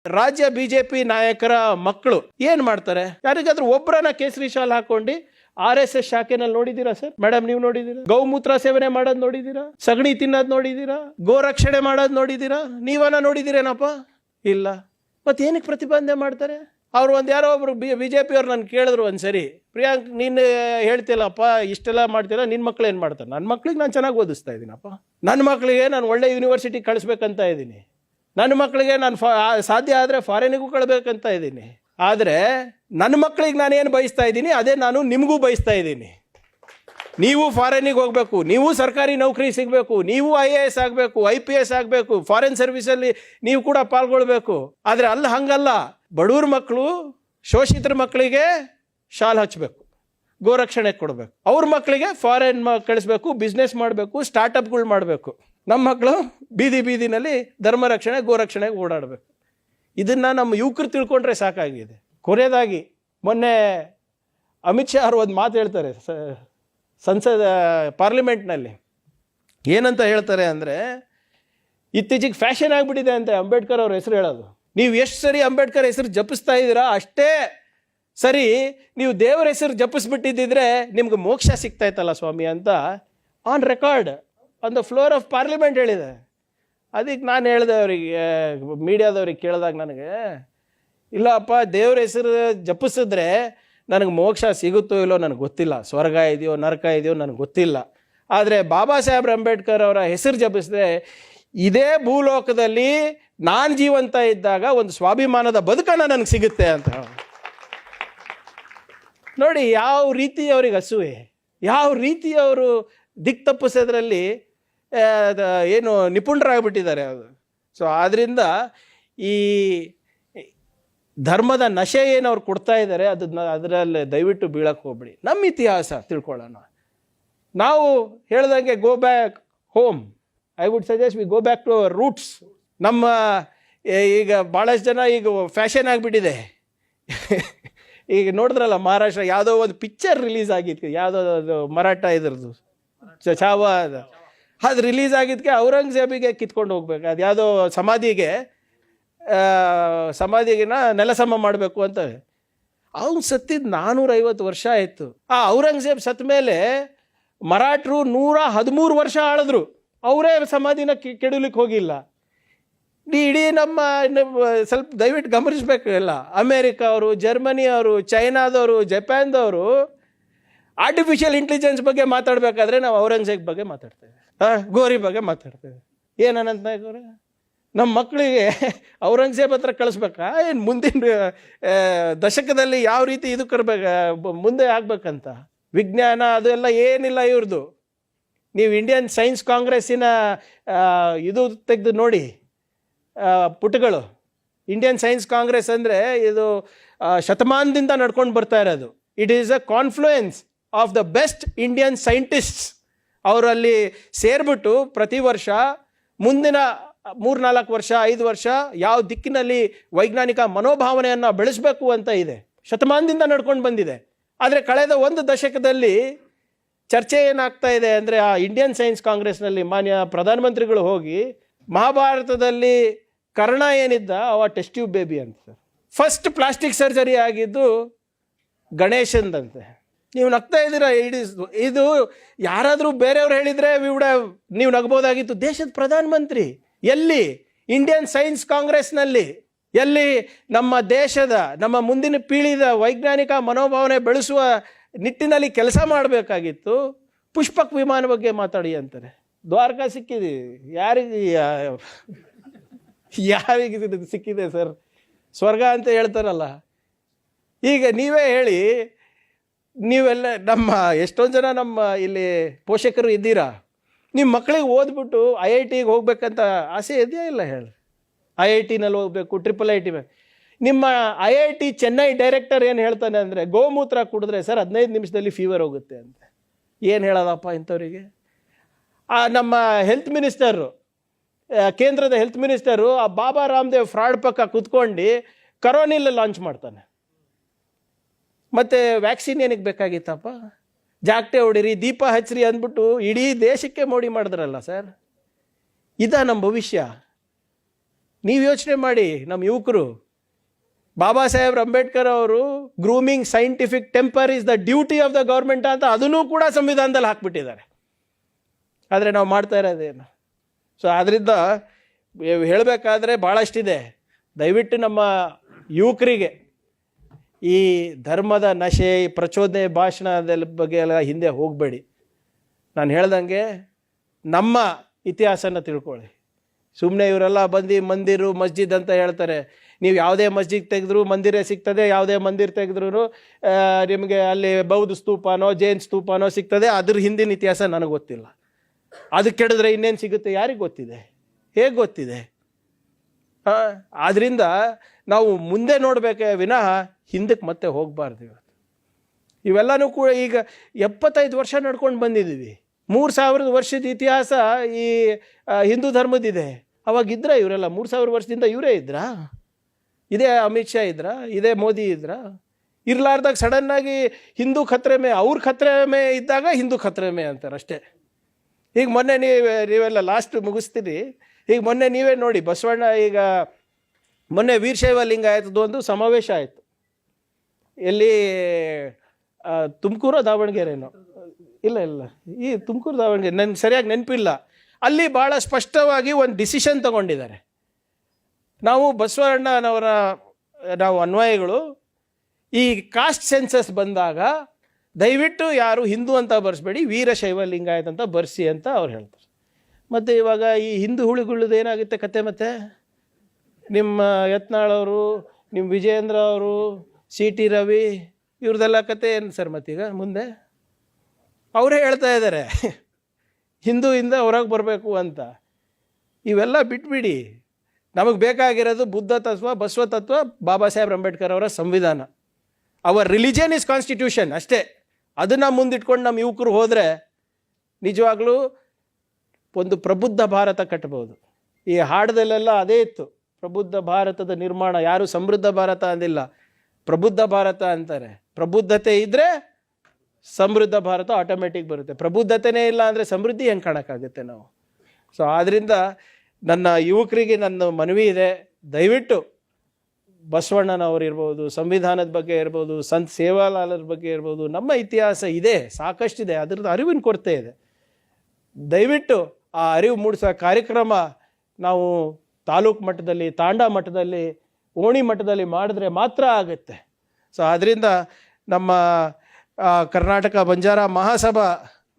ರಾಜ್ಯ ಬಿಜೆಪಿ ನಾಯಕರ ಮಕ್ಕಳು ಏನ್ ಮಾಡ್ತಾರೆ? ಯಾರಿಗಾದ್ರೂ ಒಬ್ಬರನ್ನ ಕೇಸರಿ ಶಾಲ್ ಹಾಕೊಂಡು RSS ಶಾಖೆನಲ್ಲಿ ನೋಡಿದೀರಾ ಸರ್? ಮೇಡಮ್, ನೀವು ನೋಡಿದೀರಾ? ಗೋಮೂತ್ರ ಸೇವನೆ ಮಾಡೋದು ನೋಡಿದೀರಾ? ಸಗಣಿ ತಿನ್ನೋದು ನೋಡಿದೀರಾ? ಗೋರಕ್ಷಣೆ ಮಾಡೋದು ನೋಡಿದೀರಾ? ನೀವನ್ನ ನೋಡಿದೀರೇನಪ್ಪ? ಇಲ್ಲ. ಮತ್ತೆ ಏನಕ್ಕೆ ಪ್ರತಿಬಂಧನೆ ಮಾಡ್ತಾರೆ? ಅವ್ರು ಯಾರೋ ಒಬ್ರು ಬಿಜೆಪಿ ಅವ್ರು ನಾನು ಕೇಳಿದ್ರು ಒಂದ್ಸರಿ, ಪ್ರಿಯಾಂಕ್ ನೀನು ಹೇಳ್ತಿಲ್ಲಪ್ಪ ಇಷ್ಟೆಲ್ಲ ಮಾಡ್ತಿಲ್ಲ, ನಿನ್ನ ಮಕ್ಳು ಏನು ಮಾಡ್ತಾರೆ? ನನ್ನ ಮಕ್ಳಿಗೆ ನಾನು ಚೆನ್ನಾಗಿ ಓದಿಸ್ತಾ ಇದ್ದೀನಪ್ಪ, ನನ್ನ ಮಕ್ಕಳಿಗೆ ನಾನು ಒಳ್ಳೆ ಯೂನಿವರ್ಸಿಟಿ ಕಳಿಸ್ಬೇಕಂತ ಇದ್ದೀನಿ, ನನ್ನ ಮಕ್ಕಳಿಗೆ ನಾನು ಸಾಧ್ಯ ಆದರೆ ಫಾರಿನಿಗೂ ಕಳ್ಬೇಕಂತ ಇದ್ದೀನಿ. ಆದರೆ ನನ್ನ ಮಕ್ಕಳಿಗೆ ನಾನೇನು ಬಯಸ್ತಾ ಇದ್ದೀನಿ ಅದೇ ನಾನು ನಿಮಗೂ ಬಯಸ್ತಾ ಇದ್ದೀನಿ. ನೀವು ಫಾರಿನಿಗೆ ಹೋಗಬೇಕು, ನೀವು ಸರ್ಕಾರಿ ನೌಕರಿ ಸಿಗಬೇಕು, ನೀವು IAS ಆಗಬೇಕು, IPS ಆಗಬೇಕು, ಫಾರಿನ್ ಸರ್ವಿಸಲ್ಲಿ ನೀವು ಕೂಡ ಪಾಲ್ಗೊಳ್ಬೇಕು. ಆದರೆ ಹಂಗಲ್ಲ. ಬಡವ್ರ ಮಕ್ಕಳು, ಶೋಷಿತರ ಮಕ್ಕಳಿಗೆ ಶಾಲ್ ಹಚ್ಚಬೇಕು, ಗೋರಕ್ಷಣೆ ಕೊಡಬೇಕು, ಅವ್ರ ಮಕ್ಕಳಿಗೆ ಫಾರಿನ್ ಕಳಿಸ್ಬೇಕು, ಬಿಸ್ನೆಸ್ ಮಾಡಬೇಕು, ಸ್ಟಾರ್ಟಪ್ಗಳು ಮಾಡಬೇಕು. ನಮ್ಮ ಮಕ್ಕಳು ಬೀದಿನಲ್ಲಿ ಧರ್ಮ ರಕ್ಷಣೆ ಗೋರಕ್ಷಣೆಗೆ ಓಡಾಡಬೇಕು. ಇದನ್ನು ನಮ್ಮ ಯುವಕರು ತಿಳ್ಕೊಂಡ್ರೆ ಸಾಕಾಗಿದೆ. ಕೊನೆಯದಾಗಿ ಮೊನ್ನೆ ಅಮಿತ್ ಶಾ ಅವರು ಒಂದು ಮಾತು ಹೇಳ್ತಾರೆ ಪಾರ್ಲಿಮೆಂಟ್ನಲ್ಲಿ. ಏನಂತ ಹೇಳ್ತಾರೆ ಅಂದರೆ, ಇತ್ತೀಚೆಗೆ ಫ್ಯಾಷನ್ ಆಗಿಬಿಟ್ಟಿದೆ ಅಂತ ಅಂಬೇಡ್ಕರ್ ಅವ್ರ ಹೆಸರು ಹೇಳೋದು. ನೀವು ಎಷ್ಟು ಸರಿ ಅಂಬೇಡ್ಕರ್ ಹೆಸರು ಜಪಿಸ್ತಾ ಇದ್ದೀರಾ ಅಷ್ಟೇ ಸರಿ ನೀವು ದೇವರ ಹೆಸರು ಜಪಿಸ್ಬಿಟ್ಟಿದ್ದಿದ್ರೆ ನಿಮ್ಗೆ ಮೋಕ್ಷ ಸಿಗ್ತಾ ಇತ್ತಲ್ಲ ಸ್ವಾಮಿ ಅಂತ on record on the floor of parliament ಹೇಳಿದೆ. ಅದಕ್ಕೆ ನಾನು ಹೇಳಿದೆ ಅವರಿಗೆ, ಮೀಡಿಯಾದವ್ರಿಗೆ ಕೇಳಿದಾಗ ನನಗೆ, ಇಲ್ಲಪ್ಪ ದೇವ್ರ ಹೆಸರು ಜಪಿಸಿದ್ರೆ ನನಗೆ ಮೋಕ್ಷ ಸಿಗುತ್ತೋ ಇಲ್ಲೋ ನನಗೆ ಗೊತ್ತಿಲ್ಲ, ಸ್ವರ್ಗ ಇದೆಯೋ ನರಕ ಇದೆಯೋ ನನಗೆ ಗೊತ್ತಿಲ್ಲ. ಆದರೆ ಬಾಬಾ ಸಾಹೇಬ್ ಅಂಬೇಡ್ಕರ್ ಅವರ ಹೆಸರು ಜಪಿಸಿದ್ರೆ ಇದೇ ಭೂಲೋಕದಲ್ಲಿ ನಾನು ಜೀವಂತ ಇದ್ದಾಗ ಒಂದು ಸ್ವಾಭಿಮಾನದ ಬದುಕನ್ನು ನನಗೆ ಸಿಗುತ್ತೆ ಅಂತ. ನೋಡಿ ಯಾವ ರೀತಿ ಅವ್ರಿಗೆ ಹಸುವೆ, ಯಾವ ರೀತಿ ಅವರು ದಿಕ್ ತಪ್ಪಿಸೋದ್ರಲ್ಲಿ ಏನು ನಿಪುಣರಾಗ್ಬಿಟ್ಟಿದ್ದಾರೆ ಅದು. ಸೊ ಆದ್ದರಿಂದ ಈ ಧರ್ಮದ ನಶೆ ಏನು ಅವ್ರು ಕೊಡ್ತಾ ಇದ್ದಾರೆ ಅದರಲ್ಲಿ ದಯವಿಟ್ಟು ಬೀಳಕ್ಕೆ ಹೋಗ್ಬಿಡಿ. ನಮ್ಮ ಇತಿಹಾಸ ತಿಳ್ಕೊಳ್ಳೋಣ. ನಾವು ಹೇಳ್ದಂಗೆ go back home. I would suggest we go back to our roots. ನಮ್ಮ ಈಗ ಭಾಳಷ್ಟು ಜನ ಈಗ ಫ್ಯಾಷನ್ ಆಗಿಬಿಟ್ಟಿದೆ. ಈಗ ನೋಡಿದ್ರಲ್ಲ ಮಹಾರಾಷ್ಟ್ರ ಯಾವುದೋ ಒಂದು ಪಿಕ್ಚರ್ ರಿಲೀಸ್ ಆಗಿತ್ತು, ಯಾವುದೋ ಮರಾಠ ಇದ್ರದ್ದು ಚಾವ ಅದು ರಿಲೀಸ್ ಆಗಿದ್ದಕ್ಕೆ ಔರಂಗಜೇಬಿಗೆ ಕಿತ್ಕೊಂಡು ಹೋಗ್ಬೇಕು. ಅದು ಯಾವುದೋ ಸಮಾಧಿಗೆನ ನೆಲಸಮ ಮಾಡಬೇಕು ಅಂತ. ಅವ್ನು ಸತ್ತಿದ್ದು 450 ವರ್ಷ ಆಯಿತು. ಆ ಔರಂಗಜೇಬ್ ಸತ್ತ ಮೇಲೆ ಮರಾಠರು 113 ವರ್ಷ ಆಳಿದ್ರು, ಅವರೇ ಸಮಾಧಿನ ಕೆಡಲಿಕ್ಕೆ ಹೋಗಿಲ್ಲ. ಇಡೀ ನಮ್ಮ ಸ್ವಲ್ಪ ದಯವಿಟ್ಟು ಗಮನಿಸ್ಬೇಕು ಎಲ್ಲ. ಅಮೇರಿಕ ಅವರು, ಜರ್ಮನಿ ಅವರು, ಚೈನಾದವರು, ಜಪಾನ್ದವರು ಆರ್ಟಿಫಿಷಿಯಲ್ ಇಂಟೆಲಿಜೆನ್ಸ್ ಬಗ್ಗೆ ಮಾತಾಡಬೇಕಾದ್ರೆ ನಾವು ಔರಂಗಜೇಬ್ ಬಗ್ಗೆ ಮಾತಾಡ್ತೇವೆ, ಗೋರಿ ಬಗ್ಗೆ ಮಾತಾಡ್ತೇವೆ. ಏನಂತ ಗೋರಿ ನಮ್ಮ ಮಕ್ಕಳಿಗೆ ಔರಂಗಜೇಬ್ ಹತ್ರ ಕಳಿಸ್ಬೇಕಾ? ಏನು ಮುಂದಿನ ದಶಕದಲ್ಲಿ ಯಾವ ರೀತಿ ಇದು ಮುಂದೆ ಆಗ್ಬೇಕಂತ ವಿಜ್ಞಾನ ಅದೆಲ್ಲ ಏನಿಲ್ಲ ಇವ್ರದ್ದು. ನೀವು ಇಂಡಿಯನ್ ಸೈನ್ಸ್ ಕಾಂಗ್ರೆಸ್ಸಿನ ಇದು ತೆಗೆದು ನೋಡಿ ಪುಟಗಳು. ಇಂಡಿಯನ್ ಸೈನ್ಸ್ ಕಾಂಗ್ರೆಸ್ ಅಂದರೆ ಇದು ಶತಮಾನದಿಂದ ನಡ್ಕೊಂಡು ಬರ್ತಾ ಇರೋದು. It is a confluence of the best Indian scientists. ಅವರಲ್ಲಿ ಸೇರಿಬಿಟ್ಟು ಪ್ರತಿ ವರ್ಷ ಮುಂದಿನ 3-4 ವರ್ಷ 5 ವರ್ಷ ಯಾವ ದಿಕ್ಕಿನಲ್ಲಿ ವೈಜ್ಞಾನಿಕ ಮನೋಭಾವನೆಯನ್ನು ಬೆಳೆಸಬೇಕು ಅಂತ ಇದೆ. ಶತಮಾನದಿಂದ ನಡ್ಕೊಂಡು ಬಂದಿದೆ. ಆದರೆ ಕಳೆದ 1 ದಶಕದಲ್ಲಿ ಚರ್ಚೆ ಏನಾಗ್ತಾ ಇದೆ ಅಂದರೆ, ಆ ಇಂಡಿಯನ್ ಸೈನ್ಸ್ ಕಾಂಗ್ರೆಸ್ನಲ್ಲಿ ಮಾನ್ಯ ಪ್ರಧಾನಮಂತ್ರಿಗಳು ಹೋಗಿ ಮಹಾಭಾರತದಲ್ಲಿ ಕರ್ಣ ಏನಿದ್ದ ಅವ ಟೆಸ್ಟ್ ಟ್ಯೂಬ್ ಬೇಬಿ ಅಂತ. ಫಸ್ಟ್ ಪ್ಲಾಸ್ಟಿಕ್ ಸರ್ಜರಿ ಆಗಿದ್ದು ಗಣೇಶಂದಂತೆ. ನೀವು ನಗ್ತಾ ಇದ್ದೀರಾ. ಇದು ಯಾರಾದರೂ ಬೇರೆಯವ್ರು ಹೇಳಿದರೆ ನೀವು ನಗ್ಬೋದಾಗಿತ್ತು. ದೇಶದ ಪ್ರಧಾನಮಂತ್ರಿ ಎಲ್ಲಿ? ಇಂಡಿಯನ್ ಸೈನ್ಸ್ ಕಾಂಗ್ರೆಸ್ನಲ್ಲಿ. ಎಲ್ಲಿ ನಮ್ಮ ದೇಶದ ನಮ್ಮ ಮುಂದಿನ ಪೀಳಿದ ವೈಜ್ಞಾನಿಕ ಮನೋಭಾವನೆ ಬೆಳೆಸುವ ನಿಟ್ಟಿನಲ್ಲಿ ಕೆಲಸ ಮಾಡಬೇಕಾಗಿತ್ತು. ಪುಷ್ಪಕ್ ವಿಮಾನ ಬಗ್ಗೆ ಮಾತಾಡಿ ಅಂತಾರೆ. ದ್ವಾರಕಾ ಸಿಕ್ಕಿದೆ ಯಾರಿಗೆ ಸಿಕ್ಕಿದೆ ಸರ್? ಸ್ವರ್ಗ ಅಂತ ಹೇಳ್ತಾರಲ್ಲ. ಈಗ ನೀವೇ ಹೇಳಿ, ನೀವೆಲ್ಲ ನಮ್ಮ ಎಷ್ಟೊಂದು ಜನ ನಮ್ಮ ಇಲ್ಲಿ ಪೋಷಕರು ಇದ್ದೀರಾ, ನಿಮ್ಮ ಮಕ್ಕಳಿಗೆ ಓದ್ಬಿಟ್ಟು IITಗೆ ಹೋಗ್ಬೇಕಂತ ಆಸೆ ಇದೆಯಾ? ಇಲ್ಲ ಹೇಳಿ. IITನಲ್ಲಿ ಹೋಗಬೇಕು, IIIT. ನಿಮ್ಮ IIT ಚೆನ್ನೈ ಡೈರೆಕ್ಟರ್ ಏನು ಹೇಳ್ತಾನೆ ಅಂದರೆ, ಗೋಮೂತ್ರ ಕುಡಿದ್ರೆ ಸರ್ 15 ನಿಮಿಷದಲ್ಲಿ ಫೀವರ್ ಹೋಗುತ್ತೆ ಅಂತ. ಏನು ಹೇಳೋದಪ್ಪ ಇಂಥವರಿಗೆ? ನಮ್ಮ ಹೆಲ್ತ್ ಮಿನಿಸ್ಟರು, ಕೇಂದ್ರದ ಹೆಲ್ತ್ ಮಿನಿಸ್ಟರು ಆ ಬಾಬಾ ರಾಮದೇವ್ ಫ್ರಾಡ್ ಪಕ್ಕ ಕೂತ್ಕೊಂಡು ಕರೋನಿಲ್ಲ ಲಾಂಚ್ ಮಾಡ್ತಾನೆ. ಮತ್ತು ವ್ಯಾಕ್ಸಿನ್ ಏನಕ್ಕೆ ಬೇಕಾಗಿತ್ತಪ್ಪ? ಜಾಗ್ಟೆ ಹೊಡಿರಿ, ದೀಪ ಹಚ್ಚಿರಿ ಅಂದ್ಬಿಟ್ಟು ಇಡೀ ದೇಶಕ್ಕೆ ಮೋಡಿ ಮಾಡಿದ್ರಲ್ಲ ಸರ್. ನಮ್ಮ ಭವಿಷ್ಯ. ನೀವು ಯೋಚನೆ ಮಾಡಿ, ನಮ್ಮ ಯುವಕರು ಬಾಬಾ ಸಾಹೇಬ್ ಅಂಬೇಡ್ಕರ್ ಅವರು grooming scientific temper is the duty of the government ಅಂತ ಅದನ್ನೂ ಕೂಡ ಸಂವಿಧಾನದಲ್ಲಿ ಹಾಕ್ಬಿಟ್ಟಿದ್ದಾರೆ. ಆದರೆ ನಾವು ಮಾಡ್ತಾ ಇರೋದೇನು? ಸೊ ಅದರಿಂದ ಹೇಳಬೇಕಾದ್ರೆ ಭಾಳಷ್ಟಿದೆ. ದಯವಿಟ್ಟು ನಮ್ಮ ಯುವಕರಿಗೆ ಈ ಧರ್ಮದ ನಶೆ, ಈ ಪ್ರಚೋದನೆ ಭಾಷಣದ ಬಗ್ಗೆ ಎಲ್ಲ ಹಿಂದೆ ಹೋಗಬೇಡಿ. ನಾನು ಹೇಳ್ದಂಗೆ ನಮ್ಮ ಇತಿಹಾಸನ ತಿಳ್ಕೊಳ್ಳಿ. ಸುಮ್ಮನೆ ಇವರೆಲ್ಲ ಬಂದು ಮಂದಿರು ಮಸ್ಜಿದ್ ಅಂತ ಹೇಳ್ತಾರೆ. ನೀವು ಯಾವುದೇ ಮಸ್ಜಿದ್ ತೆಗೆದ್ರೂ ಮಂದಿರ ಸಿಗ್ತದೆ, ಯಾವುದೇ ಮಂದಿರ ತೆಗೆದ್ರೂ ನಿಮಗೆ ಅಲ್ಲಿ ಬೌದ್ಧ ಸ್ತೂಪನೋ ಜೈನ್ ಸ್ತೂಪನೋ ಸಿಗ್ತದೆ. ಅದ್ರ ಹಿಂದಿನ ಇತಿಹಾಸ ನನಗೆ ಗೊತ್ತಿಲ್ಲ. ಅದು ಕೆಡಿದ್ರೆ ಇನ್ನೇನು ಸಿಗುತ್ತೆ ಯಾರಿಗೆ ಗೊತ್ತಿದೆ, ಹೇಗೆ ಗೊತ್ತಿದೆ? ಆದ್ದರಿಂದ ನಾವು ಮುಂದೆ ನೋಡಬೇಕೇ ವಿನಃ ಹಿಂದಕ್ಕೆ ಮತ್ತೆ ಹೋಗಬಾರ್ದು. ಇವತ್ತು ಇವೆಲ್ಲನೂ ಕೂಡ ಈಗ 75 ವರ್ಷ ನಡ್ಕೊಂಡು ಬಂದಿದ್ದೀವಿ. 3000 ವರ್ಷದ ಇತಿಹಾಸ ಈ ಹಿಂದೂ ಧರ್ಮದಿದೆ. ಅವಾಗಿದ್ರಾ ಇವರೆಲ್ಲ? 3000 ವರ್ಷದಿಂದ ಇವರೇ ಇದ್ರಾ? ಇದೇ ಅಮಿತ್ ಶಾ ಇದ್ರಾ? ಇದೇ ಮೋದಿ ಇದ್ರಾ? ಇರಲಾರ್ದಾಗ ಸಡನ್ನಾಗಿ ಹಿಂದೂ ಖತ್ರೆ ಮೇ, ಅವ್ರ ಖತ್ರೆ ಮೇ ಇದ್ದಾಗ ಹಿಂದೂ ಖತ್ರೆ ಮೇ ಅಂತಾರೆ ಅಷ್ಟೇ. ಈಗ ಮೊನ್ನೆ ನೀವೆಲ್ಲ ಲಾಸ್ಟ್ ಮುಗಿಸ್ತೀರಿ. ಈಗ ಮೊನ್ನೆ ನೀವೇ ನೋಡಿ, ಬಸವಣ್ಣ ಈಗ ಮೊನ್ನೆ ವೀರಶೈವ ಲಿಂಗಾಯತದ್ದು ಒಂದು ಸಮಾವೇಶ ಆಯಿತು. ಎಲ್ಲಿ ತುಮಕೂರು ದಾವಣಗೆರೆನೋ, ಇಲ್ಲ ಈ ತುಮಕೂರು ದಾವಣಗೆರೆ, ನನಗೆ ಸರಿಯಾಗಿ ನೆನಪಿಲ್ಲ. ಅಲ್ಲಿ ಭಾಳ ಸ್ಪಷ್ಟವಾಗಿ ಒಂದು ಡಿಸಿಷನ್ ತಗೊಂಡಿದ್ದಾರೆ. ನಾವು ಬಸವಣ್ಣನವರ ಅನ್ವಯಿಗಳು ಈ ಕಾಸ್ಟ್ ಸೆನ್ಸಸ್ ಬಂದಾಗ ದಯವಿಟ್ಟು ಯಾರು ಹಿಂದೂ ಅಂತ ಬರ್ಸ್ಬೇಡಿ, ವೀರಶೈವ ಲಿಂಗಾಯತ ಅಂತ ಬರ್ಸಿ ಅಂತ ಅವ್ರು ಹೇಳ್ತಾರೆ. ಮತ್ತು ಇವಾಗ ಈ ಹಿಂದೂ ಹುಳಿಗುಳ್ಳದು ಏನಾಗುತ್ತೆ ಕತೆ? ಮತ್ತೆ ನಿಮ್ಮ ಯತ್ನಾಳವರು, ನಿಮ್ಮ ವಿಜಯೇಂದ್ರ ಅವರು, CT ರವಿ ಇವ್ರದ್ದೆಲ್ಲ ಕತೆ ಏನು ಸರ್? ಮತ್ತೀಗ ಮುಂದೆ ಅವರೇ ಹೇಳ್ತಾ ಇದ್ದಾರೆ ಹಿಂದೂಯಿಂದ ಹೊರಗೆ ಬರಬೇಕು ಅಂತ. ಇವೆಲ್ಲ ಬಿಟ್ಬಿಡಿ. ನಮಗೆ ಬೇಕಾಗಿರೋದು ಬುದ್ಧ ತತ್ವ, ಬಸವ ತತ್ವ, ಬಾಬಾ ಸಾಹೇಬ್ ಅಂಬೇಡ್ಕರ್ ಅವರ ಸಂವಿಧಾನ. ಅವರ್ ರಿಲಿಜನ್ ಇಸ್ ಕಾನ್ಸ್ಟಿಟ್ಯೂಷನ್ ಅಷ್ಟೇ. ಅದನ್ನು ಮುಂದಿಟ್ಕೊಂಡು ನಮ್ಮ ಯುವಕರು ಹೋದರೆ ನಿಜವಾಗ್ಲೂ ಒಂದು ಪ್ರಬುದ್ಧ ಭಾರತ ಕಟ್ಬೋದು. ಈ ಹಾಡದಲ್ಲೆಲ್ಲ ಅದೇ ಇತ್ತು, ಪ್ರಬುದ್ಧ ಭಾರತದ ನಿರ್ಮಾಣ. ಯಾರು ಸಮೃದ್ಧ ಭಾರತ ಅಂದಿಲ್ಲ, ಪ್ರಬುದ್ಧ ಭಾರತ ಅಂತಾರೆ. ಪ್ರಬುದ್ಧತೆ ಇದ್ದರೆ ಸಮೃದ್ಧ ಭಾರತ ಆಟೋಮೆಟಿಕ್ ಬರುತ್ತೆ. ಪ್ರಬುದ್ಧತೆನೇ ಇಲ್ಲ ಅಂದರೆ ಸಮೃದ್ಧಿ ಹೆಂಗೆ ಕಾಣೋಕ್ಕಾಗುತ್ತೆ ನಾವು? ಸೊ ಆದ್ದರಿಂದ ನನ್ನ ಯುವಕರಿಗೆ ನನ್ನ ಮನವಿ ಇದೆ, ದಯವಿಟ್ಟು ಬಸವಣ್ಣನವರು ಇರ್ಬೋದು, ಸಂವಿಧಾನದ ಬಗ್ಗೆ ಇರ್ಬೋದು, ಸಂತ್ ಸೇವಾಲಾಲರ ಬಗ್ಗೆ ಇರ್ಬೋದು, ನಮ್ಮ ಇತಿಹಾಸ ಇದೆ, ಸಾಕಷ್ಟಿದೆ, ಅದರದ್ದು ಅರಿವಿನ ಕೊರತೆ ಇದೆ. ದಯವಿಟ್ಟು ಆ ಅರಿವು ಮೂಡಿಸೋ ಕಾರ್ಯಕ್ರಮ ನಾವು ತಾಲೂಕು ಮಟ್ಟದಲ್ಲಿ, ತಾಂಡಾ ಮಟ್ಟದಲ್ಲಿ, ಓಣಿ ಮಟ್ಟದಲ್ಲಿ ಮಾಡಿದ್ರೆ ಮಾತ್ರ ಆಗುತ್ತೆ. ಸೊ ಆದ್ದರಿಂದ ನಮ್ಮ ಕರ್ನಾಟಕ ಬಂಜಾರ ಮಹಾಸಭಾ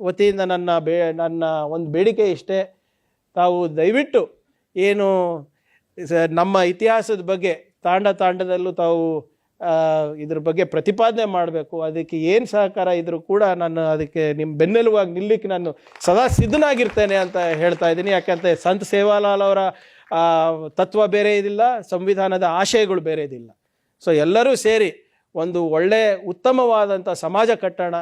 ವತಿಯಿಂದ ನನ್ನ ಒಂದು ಬೇಡಿಕೆ ಇಷ್ಟೇ. ತಾವು ದಯವಿಟ್ಟು ಏನು ನಮ್ಮ ಇತಿಹಾಸದ ಬಗ್ಗೆ ತಾಂಡದಲ್ಲೂ ತಾವು ಇದ್ರ ಬಗ್ಗೆ ಪ್ರತಿಪಾದನೆ ಮಾಡಬೇಕು. ಅದಕ್ಕೆ ಏನು ಸಹಕಾರ ಇದ್ರೂ ಕೂಡ ನಾನು ಅದಕ್ಕೆ ನಿಮ್ಮ ಬೆನ್ನೆಲುವಾಗಿ ನಿಲ್ಲಕ್ಕೆ ನಾನು ಸದಾ ಸಿದ್ಧನಾಗಿರ್ತೇನೆ ಅಂತ ಹೇಳ್ತಾ ಇದ್ದೀನಿ. ಯಾಕಂದರೆ ಸಂತ ಸೇವಾಲಾಲ್ ಅವರ ತತ್ವ ಬೇರೆ ಇದಿಲ್ಲ, ಸಂವಿಧಾನದ ಆಶಯಗಳು ಬೇರೆ ಇದಿಲ್ಲ. ಸೊ ಎಲ್ಲರೂ ಸೇರಿ ಒಂದು ಒಳ್ಳೆಯ ಉತ್ತಮವಾದಂಥ ಸಮಾಜ ಕಟ್ಟೋಣ.